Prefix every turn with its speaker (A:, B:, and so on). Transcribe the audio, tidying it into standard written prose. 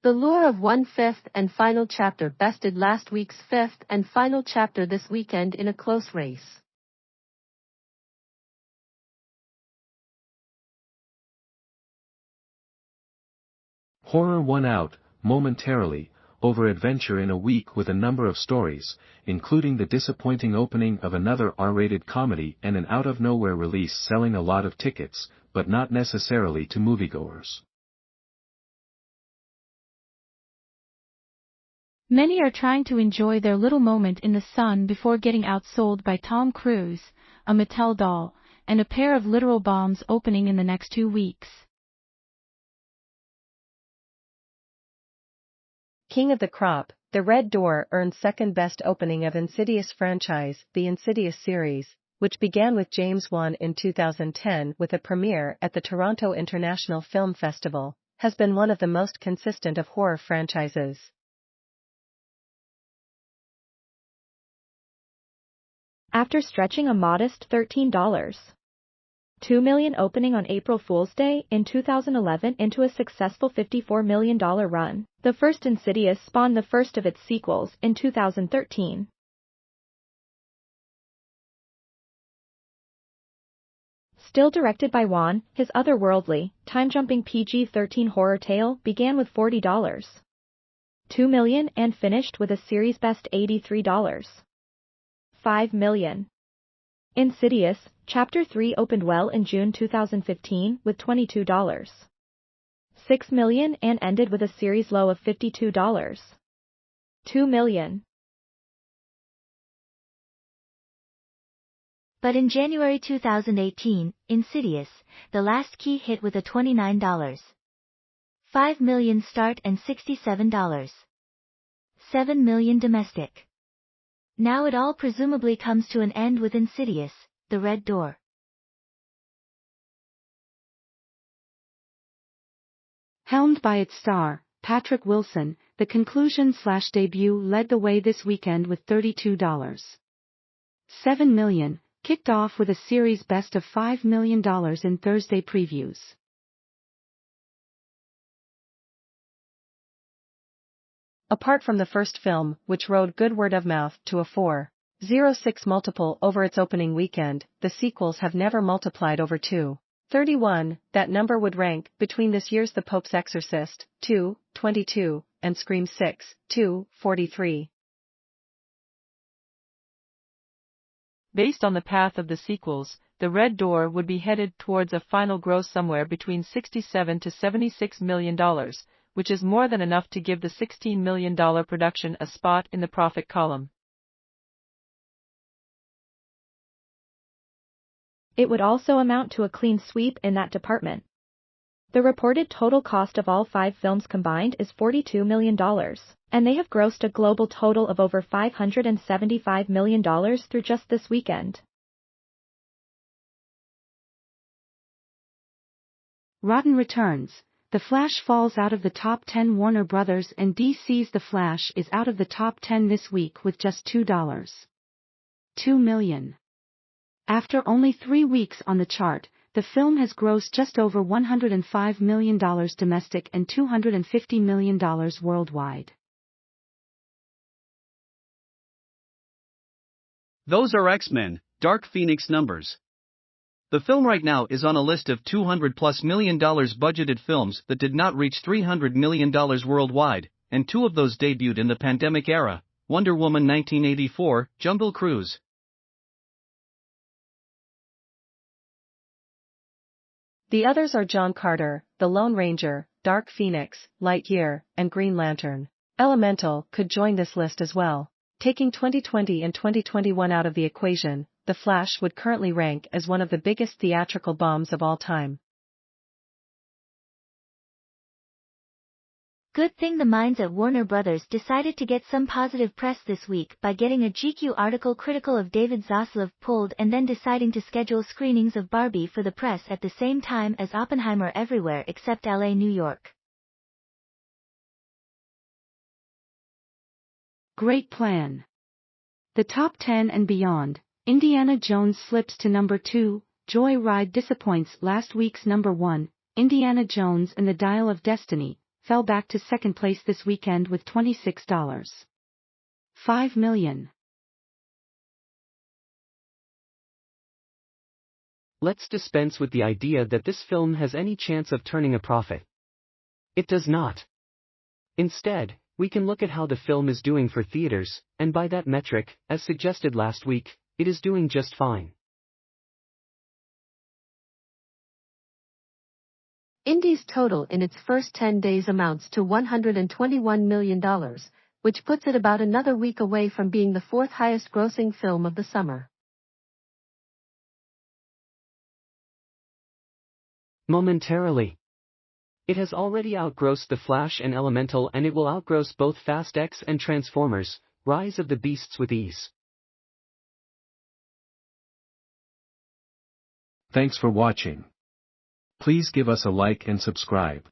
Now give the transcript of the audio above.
A: The lure of one fifth and final chapter bested last week's fifth and final chapter this weekend in a close race.
B: Horror won out, momentarily, over adventure in a week with a number of stories, including the disappointing opening of another R-rated comedy and an out-of-nowhere release selling a lot of tickets, but not necessarily to moviegoers.
C: Many are trying to enjoy their little moment in the sun before getting outsold by Tom Cruise, a Mattel doll, and a pair of literal bombs opening in the next 2 weeks.
D: King of the Crop, The Red Door earned second best opening of Insidious franchise. The Insidious series, which began with James Wan in 2010 with a premiere at the Toronto International Film Festival, has been one of the most consistent of horror franchises.
E: After stretching a modest $13.2 million opening on April Fool's Day in 2011 into a successful $54 million run, the first Insidious spawned the first of its sequels in 2013. Still directed by Wan, his otherworldly, time-jumping PG-13 horror tale began with $40.2 million and finished with a series best $83.5 million. Insidious, Chapter 3 opened well in June 2015 with $22.6 million and ended with a series low of $52.2 million.
F: But in January 2018, Insidious, the last key hit with a $29.5 million start and $67.7 million domestic. Now it all presumably comes to an end with Insidious, The Red Door.
C: Helmed by its star, Patrick Wilson, the conclusion/debut led the way this weekend with $32.7 million, kicked off with a series best of $5 million in Thursday previews.
D: Apart from the first film, which rode good word of mouth to a 4.06 multiple over its opening weekend, the sequels have never multiplied over 2.31. That number would rank between this year's The Pope's Exorcist, 2.22, and Scream 6, 2.43.
G: Based on the path of the sequels, The Red Door would be headed towards a final gross somewhere between $67 to $76 million, which is more than enough to give the $16 million production a spot in the profit column.
E: It would also amount to a clean sweep in that department. The reported total cost of all 5 films combined is $42 million, and they have grossed a global total of over $575 million through just this weekend.
C: Rotten returns. The Flash falls out of the top 10. Warner Brothers and DC's The Flash is out of the top 10 this week with just $2.2 million. After only 3 weeks on the chart, the film has grossed just over $105 million domestic and $250 million worldwide.
H: Those are X-Men, Dark Phoenix numbers. The film right now is on a list of $200+ million budgeted films that did not reach $300 million worldwide, and 2 of those debuted in the pandemic era: Wonder Woman 1984, Jungle Cruise.
D: The others are John Carter, The Lone Ranger, Dark Phoenix, Lightyear, and Green Lantern. Elemental could join this list as well. Taking 2020 and 2021 out of the equation, The Flash would currently rank as one of the biggest theatrical bombs of all time.
F: Good thing the minds at Warner Brothers decided to get some positive press this week by getting a GQ article critical of David Zaslav pulled and then deciding to schedule screenings of Barbie for the press at the same time as Oppenheimer everywhere except LA, New York.
C: Great plan. The top 10 and beyond. Indiana Jones slips to number 2, Joy Ride disappoints last week's number 1, Indiana Jones and the Dial of Destiny, fell back to second place this weekend with $26.5 million.
I: Let's dispense with the idea that this film has any chance of turning a profit. It does not. Instead, we can look at how the film is doing for theaters, and by that metric, as suggested last week, it is doing just fine.
A: Indie's total in its first 10 days amounts to $121 million, which puts it about another week away from being the fourth highest grossing film of the summer.
I: Momentarily. It has already outgrossed The Flash and Elemental, and it will outgross both Fast X and Transformers: Rise of the Beasts with ease.
B: Thanks for watching. Please give us a like and subscribe.